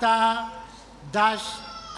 ta 10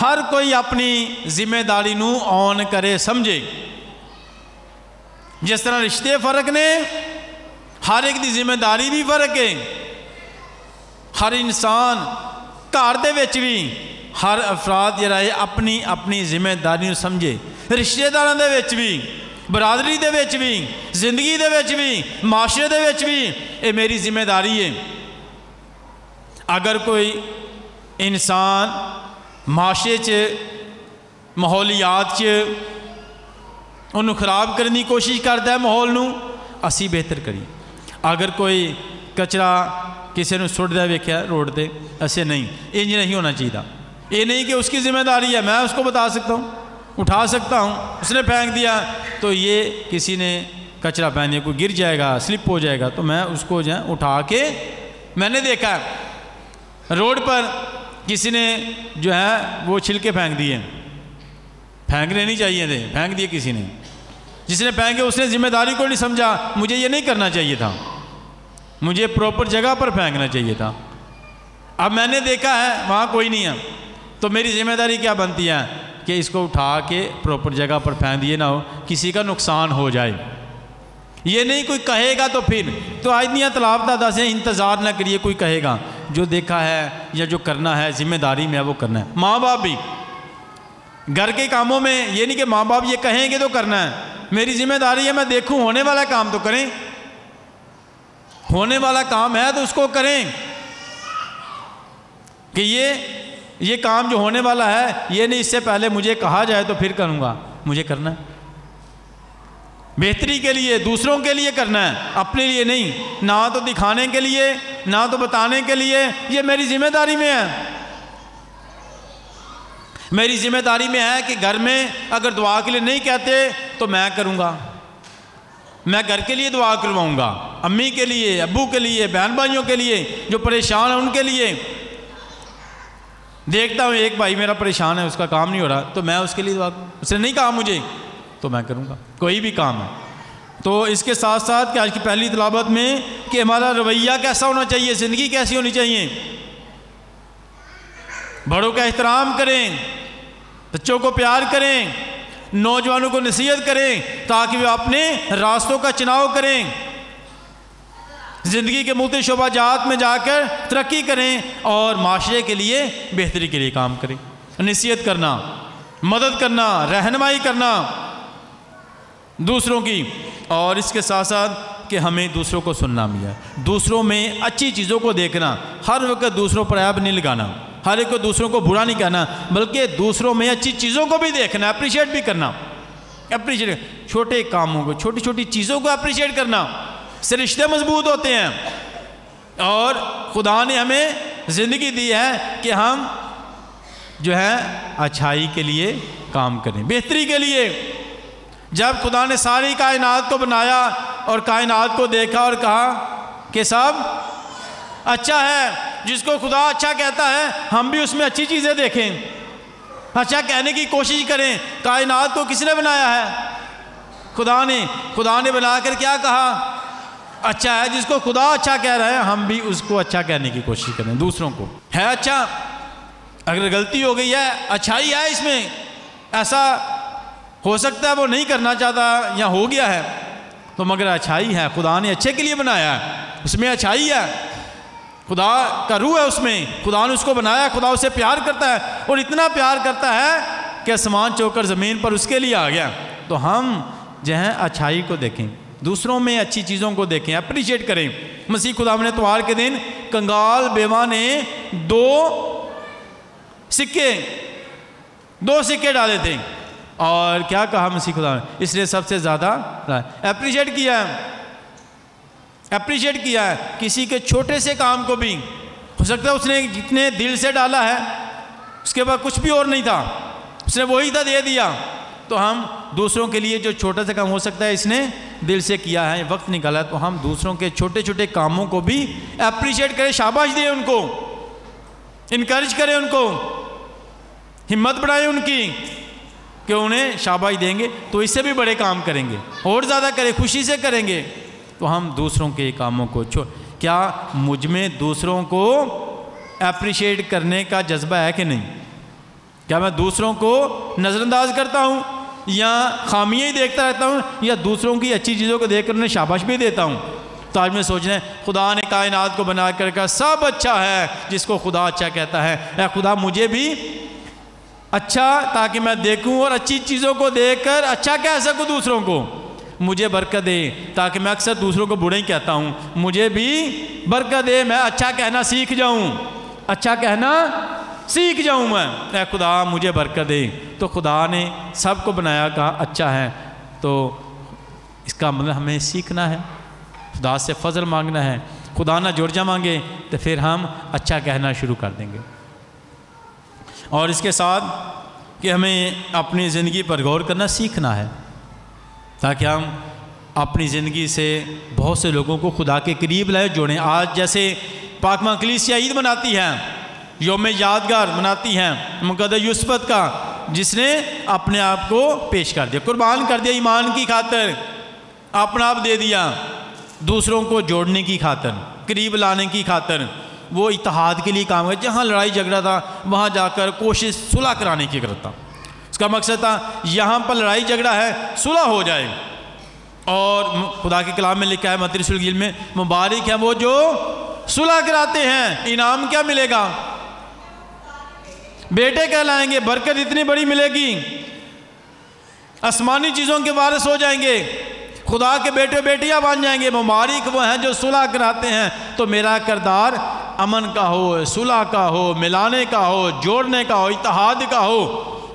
ہر کوئی اپنی ذمہ داری نو آن کرے سمجھے. جس طرح رشتے فرق نے ہر ایک دی ذمہ داری بھی فرق ہے. ہر انسان گھر دے وچ بھی ہر افراد جڑا ہے اپنی اپنی ذمہ داری نو سمجھے. رشتے داراں دے وچ بھی برادری دے وچ بھی زندگی دے وچ بھی معاشرے دے وچ بھی یہ میری ذمہ داری ہے. اگر کوئی انسان معاشرے چ ماحولیات چ انہوں خراب کرنے کی کوشش کرتا ہے ماحول نو اسی بہتر کری. اگر کوئی کچرا کسی نے سٹ دیا ویکھیا روڈ تے ایسے نہیں انج نہیں ہونا چاہیے. یہ نہیں کہ اس کی ذمہ داری ہے میں اس کو بتا سکتا ہوں اٹھا سکتا ہوں اس نے پھینک دیا تو یہ کسی نے کچرا پھینک دیا کوئی گر جائے گا سلپ ہو جائے گا تو میں اس کو جو ہے اٹھا کے میں نے دیکھا ہے روڈ پر کسی نے جو ہے وہ چھلکے پھینک دیے پھینکنے نہیں چاہیے تھے پھینک دیے کسی نے جس نے پھینکے اس نے ذمہ داری کو نہیں سمجھا مجھے یہ نہیں کرنا چاہیے تھا مجھے پراپر جگہ پر پھینکنا چاہیے تھا. اب میں نے دیکھا ہے وہاں کوئی نہیں ہے تو میری ذمہ داری کیا بنتی ہے کہ اس کو اٹھا کے پراپر جگہ پر پھینک دیے نہ ہو کسی کا نقصان ہو جائے. یہ نہیں کوئی کہے گا تو پھر تو آدمیاں تلاب دادا سے انتظار نہ کریے کوئی کہے گا جو دیکھا ہے یا جو کرنا ہے ذمہ داری میں وہ کرنا ہے. ماں باپ بھی گھر کے کاموں میں یہ نہیں کہ ماں باپ یہ کہیں گے تو کرنا ہے میری ذمہ داری ہے میں دیکھوں ہونے والا کام تو کریں ہونے والا کام ہے تو اس کو کریں کہ یہ کام جو ہونے والا ہے یہ نہیں اس سے پہلے مجھے کہا جائے تو پھر کروں گا مجھے کرنا ہے بہتری کے لیے دوسروں کے لیے کرنا ہے اپنے لیے نہیں نہ تو دکھانے کے لیے نہ تو بتانے کے لیے. یہ میری ذمہ داری میں ہے میری ذمہ داری میں ہے کہ گھر میں اگر دعا کے لیے نہیں کہتے تو میں کروں گا میں گھر کے لیے دعا کرواؤں گا امی کے لیے ابو کے لیے بہن بھائیوں کے لیے جو پریشان ہیں ان کے لیے. دیکھتا ہوں ایک بھائی میرا پریشان ہے اس کا کام نہیں ہو رہا تو میں اس کے لیے دعا کروں اس نے نہیں کہا مجھے تو میں کروں گا کوئی بھی کام ہے. تو اس کے ساتھ ساتھ کہ آج کی پہلی تلاوت میں کہ ہمارا رویہ کیسا ہونا چاہیے زندگی کیسی ہونی چاہیے بڑوں کا احترام کریں بچوں کو پیار کریں نوجوانوں کو نصیحت کریں تاکہ وہ اپنے راستوں کا چناؤ کریں زندگی کے مختلف شعبہ جات میں جا کر ترقی کریں اور معاشرے کے لیے بہتری کے لیے کام کریں. نصیحت کرنا مدد کرنا رہنمائی کرنا دوسروں کی اور اس کے ساتھ ساتھ کہ ہمیں دوسروں کو سننا بھی ہے دوسروں میں اچھی چیزوں کو دیکھنا ہر وقت دوسروں پر عیب نہیں لگانا ہر ایک کو دوسروں کو برا نہیں کہنا بلکہ دوسروں میں اچھی چیزوں کو بھی دیکھنا اپریشیٹ بھی کرنا اپریشیٹ چھوٹے کاموں کو چھوٹی چھوٹی چیزوں کو اپریشیٹ کرنا سے رشتے مضبوط ہوتے ہیں. اور خدا نے ہمیں زندگی دی ہے کہ ہم جو ہے اچھائی کے لیے کام کریں بہتری کے لیے. جب خدا نے ساری کائنات کو بنایا اور کائنات کو دیکھا اور کہا کہ سب اچھا ہے جس کو خدا اچھا کہتا ہے ہم بھی اس میں اچھی چیزیں دیکھیں اچھا کہنے کی کوشش کریں. کائنات کو کس نے بنایا ہے خدا نے بنا کر کیا کہا اچھا ہے جس کو خدا اچھا کہہ رہا ہے ہم بھی اس کو اچھا کہنے کی کوشش کریں دوسروں کو ہے اچھا اگر غلطی ہو گئی ہے اچھائی ہے اس میں ایسا ہو سکتا ہے وہ نہیں کرنا چاہتا یا ہو گیا ہے تو مگر اچھائی ہے خدا نے اچھے کے لیے بنایا ہے اس میں اچھائی ہے خدا کا روح ہے اس میں خدا نے اس کو بنایا خدا اسے پیار کرتا ہے اور اتنا پیار کرتا ہے کہ آسمان چو کر زمین پر اس کے لیے آ گیا. تو ہم جو ہیں اچھائی کو دیکھیں دوسروں میں اچھی چیزوں کو دیکھیں اپریشیٹ کریں. مسیح خدا نے اتوار کے دن کنگال بیوہ نے 2 سکے ڈالے تھے اور کیا کہا مسیح خدا نے اس نے سب سے زیادہ اپریشیٹ کیا ہے کسی کے چھوٹے سے کام کو بھی ہو سکتا ہے اس نے جتنے دل سے ڈالا ہے اس کے بعد کچھ بھی اور نہیں تھا اس نے وہی تھا دے دیا. تو ہم دوسروں کے لیے جو چھوٹا سا کام ہو سکتا ہے اس نے دل سے کیا ہے وقت نکالا ہے تو ہم دوسروں کے چھوٹے چھوٹے کاموں کو بھی اپریشیٹ کریں شاباش دیں ان کو انکریج کریں ان کو ہمت بڑھائیں ان کی کہ انہیں شاباش دیں گے تو اس سے بھی بڑے کام کریں گے اور زیادہ کریں خوشی سے کریں گے. تو ہم دوسروں کے کاموں کو کیا مجھ میں دوسروں کو اپریشیٹ کرنے کا جذبہ ہے کہ نہیں کیا میں دوسروں کو نظر انداز کرتا ہوں یا خامیاں ہی دیکھتا رہتا ہوں یا دوسروں کی اچھی چیزوں کو دیکھ کر انہیں شاباش بھی دیتا ہوں؟ تو آج میں سوچ رہے ہیں خدا نے کائنات کو بنا کر کہا سب اچھا ہے جس کو خدا اچھا کہتا ہے، اے خدا مجھے بھی اچھا تاکہ میں دیکھوں اور اچھی چیزوں کو دیکھ کر اچھا کہہ سکوں دوسروں کو، مجھے برکت دے تاکہ میں اکثر دوسروں کو برا ہی کہتا ہوں، مجھے بھی برکت دے میں اچھا کہنا سیکھ جاؤں، اچھا کہنا سیکھ جاؤں میں، اے خدا مجھے برکت دے۔ تو خدا نے سب کو بنایا کہا اچھا ہے، تو اس کا مطلب ہمیں سیکھنا ہے، خدا سے فضل مانگنا ہے۔ خدا نہ جرجا مانگے تو پھر ہم اچھا کہنا شروع کر دیں گے۔ اور اس کے ساتھ کہ ہمیں اپنی زندگی پر غور کرنا سیکھنا ہے تاکہ ہم اپنی زندگی سے بہت سے لوگوں کو خدا کے قریب لائے جوڑیں۔ آج جیسے پاکمہ کلیسیا عید مناتی ہے، یوم یادگار مناتی ہیں مقدس یوسفت کا، جس نے اپنے آپ کو پیش کر دیا، قربان کر دیا ایمان کی خاطر، اپنا آپ دے دیا دوسروں کو جوڑنے کی خاطر، قریب لانے کی خاطر، وہ اتحاد کے لیے کام کرے۔ جہاں لڑائی جھگڑا تھا وہاں جا کر کوشش صلح کرانے کی کرتا، اس کا مقصد تھا یہاں پر لڑائی جھگڑا ہے صلح ہو جائے۔ اور خدا کے کلام میں لکھا ہے متی رسول انجیل میں، مبارک ہیں وہ جو صلح کراتے ہیں، انعام کیا ملے گا؟ بیٹے کہلائیں گے، برکت اتنی بڑی ملے گی، آسمانی چیزوں کے وارث ہو جائیں گے، خدا کے بیٹے بیٹیاں بن جائیں گے۔ مبارک وہ ہیں جو صلح کراتے ہیں۔ تو میرا کردار امن کا ہو، صلح کا ہو، ملانے کا ہو، جوڑنے کا ہو، اتحاد کا ہو،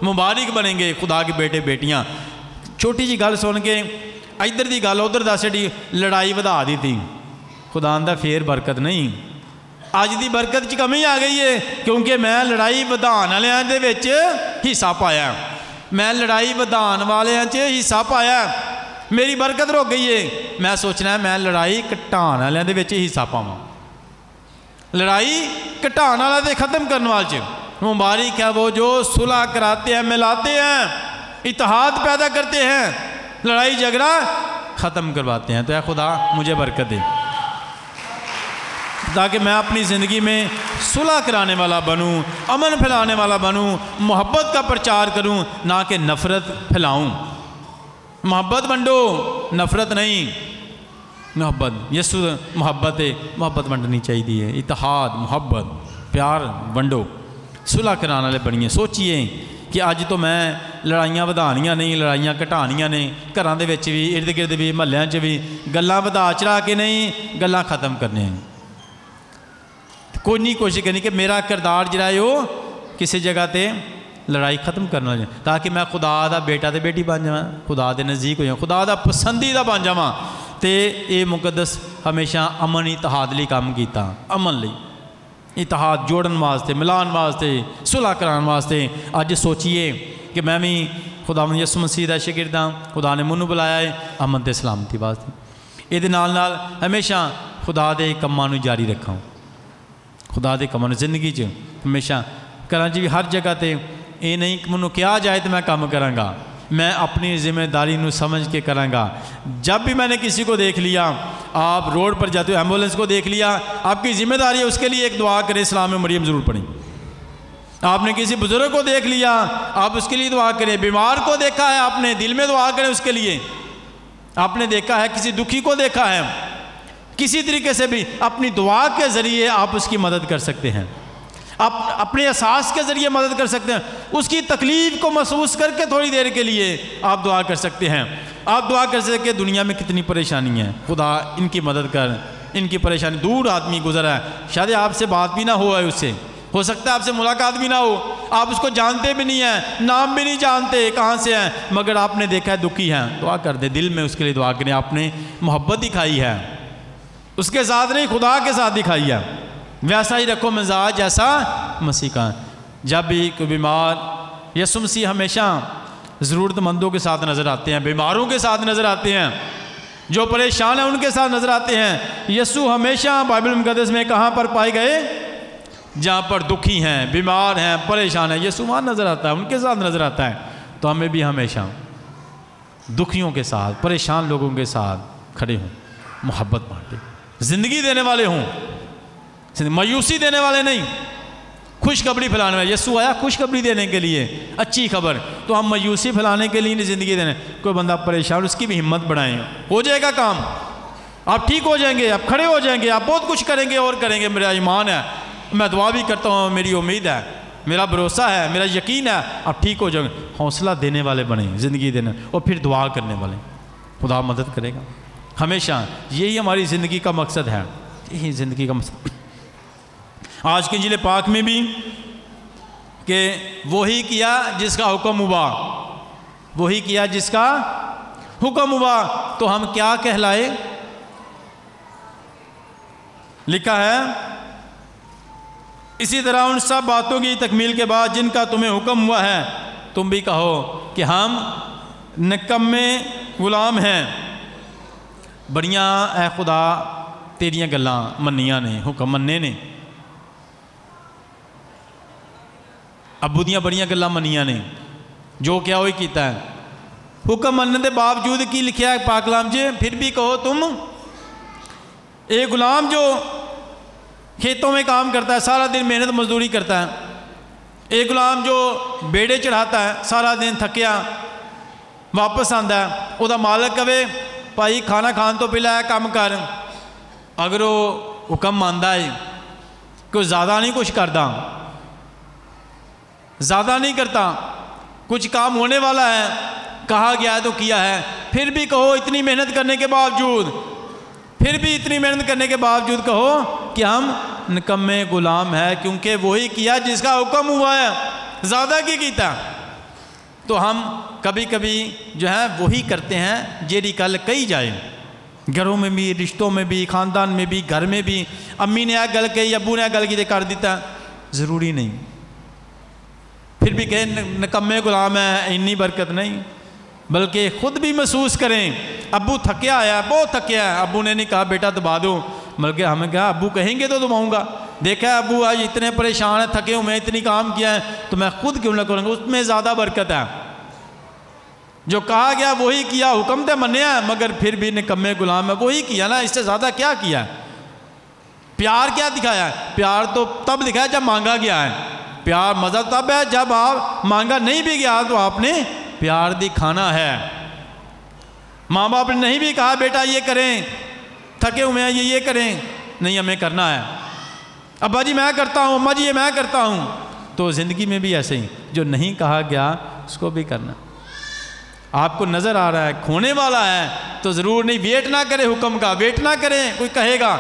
مبارک بنیں گے خدا کے بیٹے بیٹیاں۔ چھوٹی جی گل سن کے ادھر دی گل ادھر دس دی لڑائی ودا دی تھی، خدا آندا پھر برکت نہیں۔ اج دی برکت چ کمی آ گئی ہے کیونکہ میں لڑائی ودان والوں دے وچ حصہ پایا، میں لڑائی ودان والوں چ حصہ پایا، میری برکت رک گئی ہے۔ میں سوچنا ہے میں لڑائی کٹان والوں دے وچ حصہ پاواں، لڑائی کٹان والا تے ختم کرنے والے چ۔ مبارک ہے وہ جو صلح کراتے ہیں، ملاتے ہیں، اتحاد پیدا کرتے ہیں، لڑائی جھگڑا ختم کرواتے ہیں۔ تو اے خدا مجھے برکت دے تاکہ میں اپنی زندگی میں صلح کرانے والا بنوں، امن پھیلانے والا بنوں، محبت کا پرچار کروں، نہ کہ نفرت پھیلاؤں۔ محبت بنڈو، نفرت نہیں، محبت یسو محبت ہے، محبت بنڈنی چاہیے، اتحاد محبت پیار بنڈو، صلح کرانے والے بنیے۔ سوچیے کہ اج تو میں لڑائیاں ودانیاں نہیں، لڑائیاں گھٹانیاں نے، گھراں دے وچ بھی، ارد گرد بھی، محلیاں چ بھی، گلاں ودا چڑھا کے نہیں، گلاں ختم کرنے ہیں۔ کوئی نہیں کوشش کرنی کہ میرا کردار جڑا ہے وہ کسی جگہ تے لڑائی ختم کرنا جائے تاکہ میں خدا دا بیٹا تے بیٹی بن جاواں، خدا دے نزدیک ہو جاواں، خدا دا پسندیدہ بن جاواں۔ تے اے مقدس ہمیشہ امن اتحاد لئی کام کیتا، امن لئی، اتحاد جوڑن واسطے، ملان واسطے، صلح کران واسطے۔ اج سوچئے کہ میں بھی خداوند یسوع مسیح دا شاگرد ہاں، خدا نے مینوں بلایا ہے امن تے سلامتی واسطے۔ اے دے نال نال ہمیشہ خدا دے کماں نوں جاری رکھاں، خدا دے کماں زندگی چ ہمیشہ کراں جی ہر جگہ تے اے نہیں کہ مینوں کیا جائے تو میں کام کراں گا، میں اپنی ذمہ داری نو سمجھ کے کراں گا۔ جب بھی میں نے کسی کو دیکھ لیا، آپ روڈ پر جاتے ہو ایمبولینس کو دیکھ لیا، آپ کی ذمہ داری ہے اس کے لیے ایک دعا کریں، سلام مریم ضرور پڑھیں۔ آپ نے کسی بزرگ کو دیکھ لیا، آپ اس کے لیے دعا کریں۔ بیمار کو دیکھا ہے آپ نے، دل میں دعا کریں اس کے لیے۔ آپ نے دیکھا ہے کسی دکھی کو دیکھا ہے، کسی طریقے سے بھی اپنی دعا کے ذریعے آپ اس کی مدد کر سکتے ہیں، آپ اپنے احساس کے ذریعے مدد کر سکتے ہیں، اس کی تکلیف کو محسوس کر کے تھوڑی دیر کے لیے آپ دعا کر سکتے ہیں۔ آپ دعا کر سکتے کہ دنیا میں کتنی پریشانی ہے، خدا ان کی مدد کر، ان کی پریشانی دور آدمی گزرا ہے، شاید آپ سے بات بھی نہ ہوا ہے، اس سے ہو سکتا ہے آپ سے ملاقات بھی نہ ہو، آپ اس کو جانتے بھی نہیں ہیں، نام بھی نہیں جانتے کہاں سے ہیں، مگر آپ نے دیکھا ہے دکھی ہیں، دعا کر دے، دل میں اس کے لیے دعا کریں۔ آپ نے محبت دکھائی ہے، اس کے ساتھ نہیں خدا کے ساتھ دکھائی ہے، ویسا ہی رکھو مزاج جیسا مسیح کا۔ جب بھی کوئی بیمار، یسوع مسیح ہمیشہ ضرورت مندوں کے ساتھ نظر آتے ہیں، بیماروں کے ساتھ نظر آتے ہیں، جو پریشان ہیں ان کے ساتھ نظر آتے ہیں۔ یسوع ہمیشہ بائبل مقدس میں کہاں پر پائے گئے؟ جہاں پر دکھی ہیں، بیمار ہیں، پریشان ہیں، یسوع وہاں نظر آتا ہے، ان کے ساتھ نظر آتا ہے۔ تو ہمیں بھی ہمیشہ دکھیوں کے ساتھ، پریشان لوگوں کے ساتھ کھڑے ہوں، محبت بانٹیں، زندگی دینے والے ہوں، مایوسی دینے والے نہیں، خوشخبری پھیلانے والا. یسوع آیا خوشخبری دینے کے لیے, اچھی خبر. تو ہم مایوسی پھیلانے کے لیے نہیں زندگی دینے. کوئی بندہ پریشان, اس کی بھی ہمت بڑھائیں, ہو جائے گا کام, آپ ٹھیک ہو جائیں گے, آپ کھڑے ہو جائیں گے, آپ بہت کچھ کریں گے اور کریں گے. میرا ایمان ہے, میں دعا بھی کرتا ہوں, میری امید ہے, میرا بھروسہ ہے, میرا یقین ہے, آپ ٹھیک ہو جائیں گے. حوصلہ دینے والے بنیں, زندگی دینے, اور پھر دعا کرنے والے. خدا مدد کرے گا ہمیشہ. یہی ہماری زندگی کا مقصد ہے, یہی زندگی کا مقصد. آج کے انجیل پاک میں بھی کہ وہی کیا جس کا حکم ہوا, وہی کیا جس کا حکم ہوا, تو ہم کیا کہلائے؟ لکھا ہے اسی طرح ان سب باتوں کی تکمیل کے بعد جن کا تمہیں حکم ہوا ہے تم بھی کہو کہ ہم نکمے غلام ہیں. بڑیاں اے خدا تیریاں گلاں منیاں نے, حکم مننے نے. ابو دیاں بڑیاں گلاں منیاں نے, جو کیا وہی کیتا ہے. حکم مننے دے باوجود کی لکھیا ہے پاک کلام جی, پھر بھی کہو تم. ایک غلام جو کھیتوں میں کام کرتا ہے, سارا دن محنت مزدوری کرتا ہے, ایک غلام جو بیڑے چڑھاتا ہے, سارا دن تھکیا واپس آندا ہے, او دا مالک کہے بھائی کھانا کھان تو پہلا ہے کام کر. اگر وہ حکم ماندا ہے کہ زیادہ نہیں کچھ کرتا, زیادہ نہیں کرتا, کچھ کام ہونے والا ہے, کہا گیا ہے تو کیا ہے. پھر بھی کہو اتنی محنت کرنے کے باوجود, پھر بھی اتنی محنت کرنے کے باوجود کہو کہ ہم نکمے غلام ہیں, کیونکہ وہی کیا جس کا حکم ہوا ہے, زیادہ کی کیتا. تو ہم کبھی کبھی جو ہے وہی کرتے ہیں جیڑی کل کہی جائے, گھروں میں بھی, رشتوں میں بھی, خاندان میں بھی, گھر میں بھی. امی نے گل کہی, ابو نے گل کی کر دیتا, ضروری نہیں. پھر بھی کہیں نکمے غلام ہیں, اتنی برکت نہیں. بلکہ خود بھی محسوس کریں, ابو تھکیا آیا, بہت تھکیا ہے, ابو نے نہیں کہا بیٹا دبا دو, بلکہ ہمیں کہا ابو کہیں گے تو دباؤں گا. دیکھا ہے ابو آج اتنے پریشان ہیں, تھکے ہوئے, اتنی کام کیا ہے, تو میں خود کیوں نہ کروں گا, اس میں زیادہ برکت ہے. جو کہا گیا وہی کیا, حکم تے منیا ہے, مگر پھر بھی نکمے غلام ہے, وہی کیا نا, اس سے زیادہ کیا کیا ہے. پیار کیا دکھایا ہے؟ پیار تو تب دکھایا جب مانگا گیا ہے. پیار مزہ تب ہے جب آپ مانگا نہیں بھی گیا تو آپ نے پیار دکھانا ہے. ماں باپ نے نہیں بھی کہا بیٹا یہ کریں, تھکے ہوئے ہیں یہ کریں, نہیں ہمیں کرنا ہے. ابا جی میں کرتا ہوں, اماں جی یہ میں کرتا ہوں. تو زندگی میں بھی ایسے ہی, جو نہیں کہا گیا اس کو بھی کرنا. آپ کو نظر آ رہا ہے کھونے والا ہے تو ضرور نہیں, ویٹ نہ کریں حکم کا, ویٹ نہ کریں کوئی کہے گا,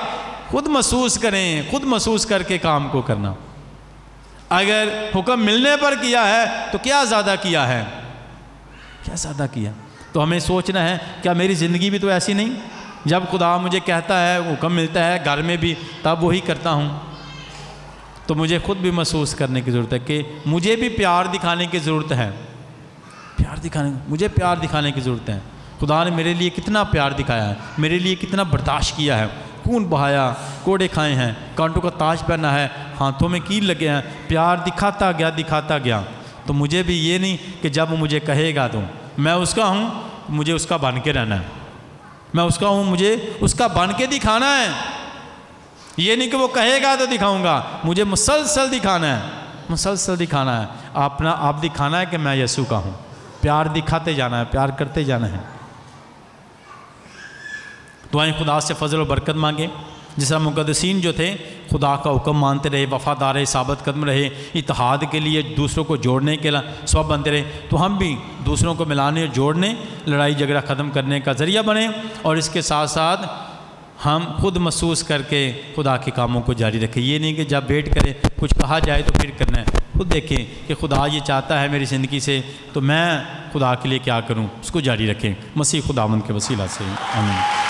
خود محسوس کریں, خود محسوس کر کے کام کو کرنا. اگر حکم ملنے پر کیا ہے تو کیا زیادہ کیا ہے, کیا زیادہ کیا. تو ہمیں سوچنا ہے کیا میری زندگی بھی تو ایسی نہیں, جب خدا مجھے کہتا ہے, حکم ملتا ہے گھر میں بھی, تب وہی کرتا ہوں. تو مجھے خود بھی محسوس کرنے کی ضرورت ہے کہ مجھے بھی پیار دکھانے کی ضرورت ہے. مجھے پیار دکھانے کی ضرورت ہے. خدا نے میرے لیے کتنا پیار دکھایا ہے, میرے لیے کتنا برداشت کیا ہے, خون بہایا, کوڑے کھائے ہیں, کانٹوں کا تاج پہنا ہے, ہاتھوں میں کیل لگے ہیں, پیار دکھاتا گیا. تو مجھے بھی یہ نہیں کہ جب وہ مجھے کہے گا تو میں اس کا ہوں, مجھے اس کا بن کے رہنا ہے. میں اس کا ہوں, مجھے اس کا بن کے دکھانا ہے. یہ نہیں کہ وہ کہے گا تو دکھاؤں گا, مجھے مسلسل دکھانا ہے, مسلسل دکھانا ہے. آپ دکھانا ہے کہ میں یسوع کا ہوں. پیار دکھاتے جانا ہے, پیار کرتے جانا ہے. دعائیں خدا سے فضل و برکت مانگیں. جس طرح مقدسین جو تھے خدا کا حکم مانتے رہے, وفادار رہے, ثابت قدم رہے, اتحاد کے لیے دوسروں کو جوڑنے کے سبب بنتے رہے, تو ہم بھی دوسروں کو ملانے اور جوڑنے, لڑائی جھگڑا ختم کرنے کا ذریعہ بنیں. اور اس کے ساتھ ساتھ ہم خود محسوس کر کے خدا کے کاموں کو جاری رکھیں. یہ نہیں کہ جب بیٹھ کرے کچھ کہا جائے تو پھر کرنا ہے. خود دیکھیں کہ خدا یہ چاہتا ہے میری زندگی سے, تو میں خدا کے لیے کیا کروں, اس کو جاری رکھیں. مسیح خداوند کے وسیلہ سے آمین.